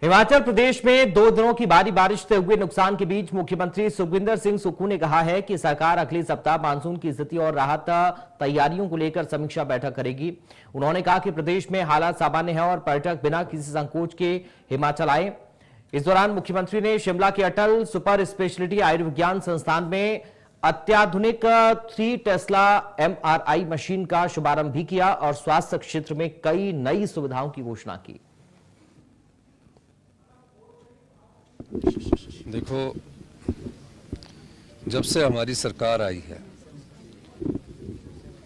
हिमाचल प्रदेश में 2 दिनों की भारी बारिश से हुए नुकसान के बीच मुख्यमंत्री सुखविंदर सिंह सुक्खू ने कहा है कि सरकार अगले सप्ताह मानसून की स्थिति और राहत तैयारियों को लेकर समीक्षा बैठक करेगी। उन्होंने कहा कि प्रदेश में हालात सामान्य है और पर्यटक बिना किसी संकोच के हिमाचल आए। इस दौरान मुख्यमंत्री ने शिमला के अटल सुपर स्पेशलिटी आयुर्विज्ञान संस्थान में अत्याधुनिक 3 टेस्ला MRI मशीन का शुभारंभ भी किया और स्वास्थ्य क्षेत्र में कई नई सुविधाओं की घोषणा की। देखो, जब से हमारी सरकार आई है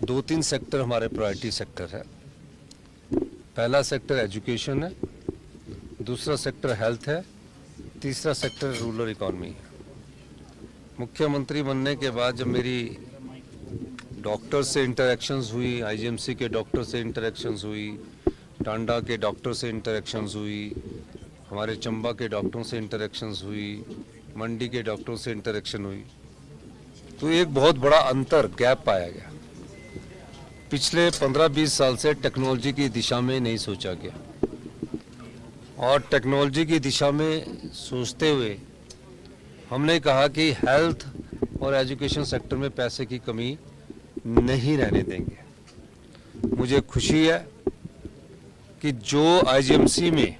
2-3 सेक्टर हमारे प्रायोरिटी सेक्टर है। पहला सेक्टर एजुकेशन है, दूसरा सेक्टर हेल्थ है, तीसरा सेक्टर रूरल इकॉनमी है। मुख्यमंत्री बनने के बाद जब मेरी डॉक्टर से इंटरेक्शंस हुई, IGMC के डॉक्टर से इंटरेक्शंस हुई, टांडा के डॉक्टर से इंटरेक्शंस हुई, हमारे चंबा के डॉक्टरों से इंटरेक्शंस हुई, मंडी के डॉक्टरों से इंटरेक्शन हुई, तो एक बहुत बड़ा अंतर गैप पाया गया। पिछले 15-20 साल से टेक्नोलॉजी की दिशा में नहीं सोचा गया और टेक्नोलॉजी की दिशा में सोचते हुए हमने कहा कि हेल्थ और एजुकेशन सेक्टर में पैसे की कमी नहीं रहने देंगे। मुझे खुशी है कि जो IGMC में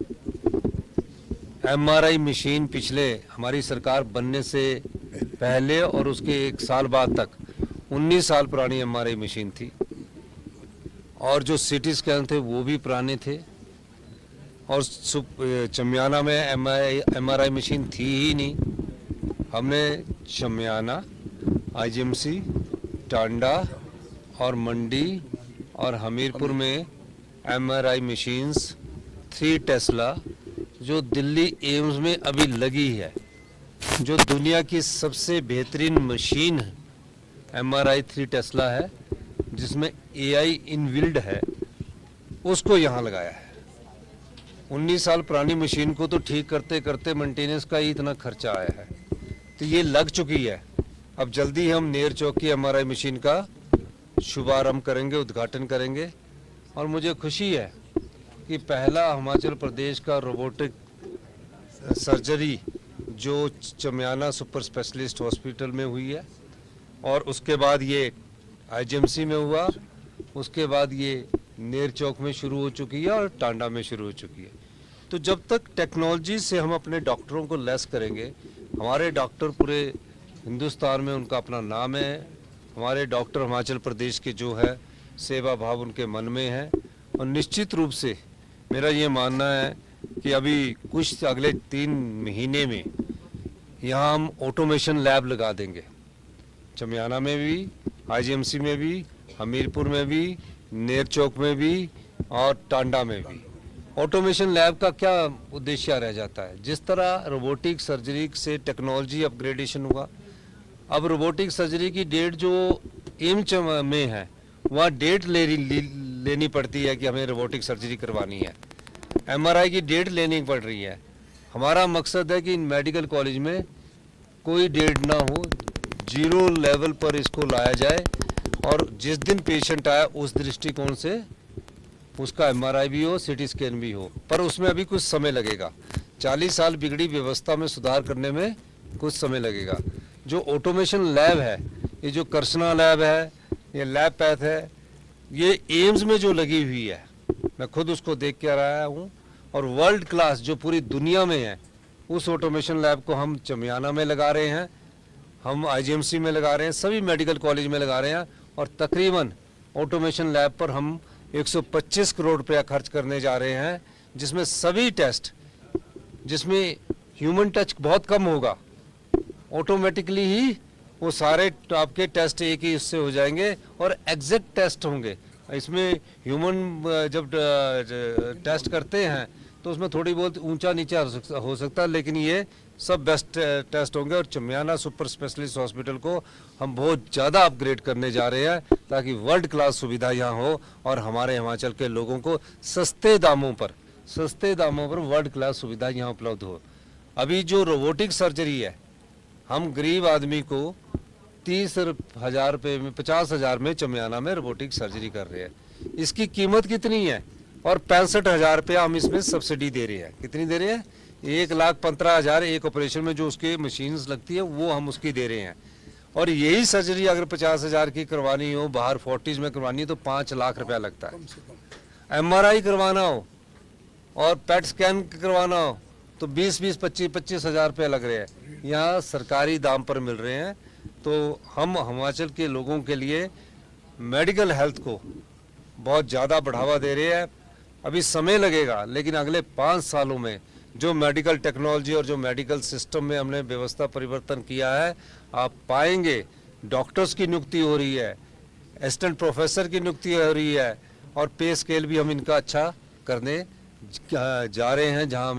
MRI मशीन पिछले हमारी सरकार बनने से पहले और उसके 1 साल बाद तक 19 साल पुरानी MRI मशीन थी और जो CT स्कैन थे वो भी पुराने थे और चमियाना में MRI मशीन थी ही नहीं। हमने चमियाना, IGMC, टांडा और मंडी और हमीरपुर में MRI मशीन्स 3 टेस्ला जो दिल्ली एम्स में अभी लगी है, जो दुनिया की सबसे बेहतरीन मशीन MRI 3 टेस्ला है जिसमें AI इनबिल्ड है, उसको यहाँ लगाया है। 19 साल पुरानी मशीन को तो ठीक करते करते मेंटेनेंस का ही इतना खर्चा आया है, तो ये लग चुकी है। अब जल्दी हम नेर चौक की MRI मशीन का शुभारंभ करेंगे, उद्घाटन करेंगे और मुझे खुशी है कि पहला हिमाचल प्रदेश का रोबोटिक सर्जरी जो चमियाना सुपर स्पेशलिस्ट हॉस्पिटल में हुई है और उसके बाद ये IGMC में हुआ, उसके बाद ये नेर चौक में शुरू हो चुकी है और टांडा में शुरू हो चुकी है। तो जब तक टेक्नोलॉजी से हम अपने डॉक्टरों को लेस करेंगे, हमारे डॉक्टर पूरे हिंदुस्तान में उनका अपना नाम है, हमारे डॉक्टर हिमाचल प्रदेश के जो है सेवा भाव उनके मन में है और निश्चित रूप से मेरा ये मानना है कि अभी कुछ अगले 3 महीने में यहाँ हम ऑटोमेशन लैब लगा देंगे। चमियाना में भी, IGMC में भी, हमीरपुर में भी, नेर चौक में भी और टांडा में भी। ऑटोमेशन लैब का क्या उद्देश्य रह जाता है? जिस तरह रोबोटिक सर्जरी से टेक्नोलॉजी अपग्रेडेशन हुआ, अब रोबोटिक सर्जरी की डेट जो एम्स में है वहाँ डेट लेनी पड़ती है कि हमें रोबोटिक सर्जरी करवानी है, MRI की डेट लेनी पड़ रही है। हमारा मकसद है कि इन मेडिकल कॉलेज में कोई डेट ना हो, 0 लेवल पर इसको लाया जाए और जिस दिन पेशेंट आया उस दृष्टिकोण से उसका MRI भी हो, CT स्कैन भी हो, पर उसमें अभी कुछ समय लगेगा। 40 साल बिगड़ी व्यवस्था में सुधार करने में कुछ समय लगेगा। जो ऑटोमेशन लैब है, ये जो कर्सना लैब है, ये लैब पैथ है, ये एम्स में जो लगी हुई है, मैं खुद उसको देख के आया हूँ और वर्ल्ड क्लास जो पूरी दुनिया में है, उस ऑटोमेशन लैब को हम चमियाना में लगा रहे हैं, हम IGMC में लगा रहे हैं, सभी मेडिकल कॉलेज में लगा रहे हैं और तकरीबन ऑटोमेशन लैब पर हम 125 करोड़ रुपया खर्च करने जा रहे हैं, जिसमें सभी टेस्ट, जिसमें ह्यूमन टच बहुत कम होगा, ऑटोमेटिकली ही वो सारे आपके टेस्ट एक ही इससे हो जाएंगे और एग्जैक्ट टेस्ट होंगे। इसमें ह्यूमन जब टेस्ट करते हैं तो उसमें थोड़ी बहुत ऊंचा नीचा हो सकता है, लेकिन ये सब बेस्ट टेस्ट होंगे और चमियाना सुपर स्पेशलिस्ट हॉस्पिटल को हम बहुत ज़्यादा अपग्रेड करने जा रहे हैं ताकि वर्ल्ड क्लास सुविधा यहाँ हो और हमारे हिमाचल के लोगों को सस्ते दामों पर वर्ल्ड क्लास सुविधा यहाँ उपलब्ध हो। अभी जो रोबोटिक सर्जरी है, हम गरीब आदमी को 30,000 रुपये में, 50,000 में चमियाना में रोबोटिक सर्जरी कर रहे हैं। इसकी कीमत कितनी है? और 65,000 रुपया हम इसमें सब्सिडी दे रहे हैं। कितनी दे रहे हैं? 1,15,000 एक ऑपरेशन में जो उसके मशीन्स लगती है वो हम उसकी दे रहे हैं। और यही सर्जरी अगर 50,000 की करवानी हो, बाहर 40s में करवानी हो तो 5 लाख रुपया लगता है। MRI करवाना हो और पेट स्कैन करवाना हो तो 20-20, 25-25 हज़ार रुपये लग रहे हैं। यहाँ सरकारी दाम पर मिल रहे हैं। तो हम हिमाचल के लोगों के लिए मेडिकल हेल्थ को बहुत ज़्यादा बढ़ावा दे रहे हैं। अभी समय लगेगा, लेकिन अगले 5 सालों में जो मेडिकल टेक्नोलॉजी और जो मेडिकल सिस्टम में हमने व्यवस्था परिवर्तन किया है, आप पाएंगे डॉक्टर्स की नियुक्ति हो रही है, असिस्टेंट प्रोफेसर की नियुक्ति हो रही है और पे स्केल भी हम इनका अच्छा करने जा रहे हैं, जहां हमें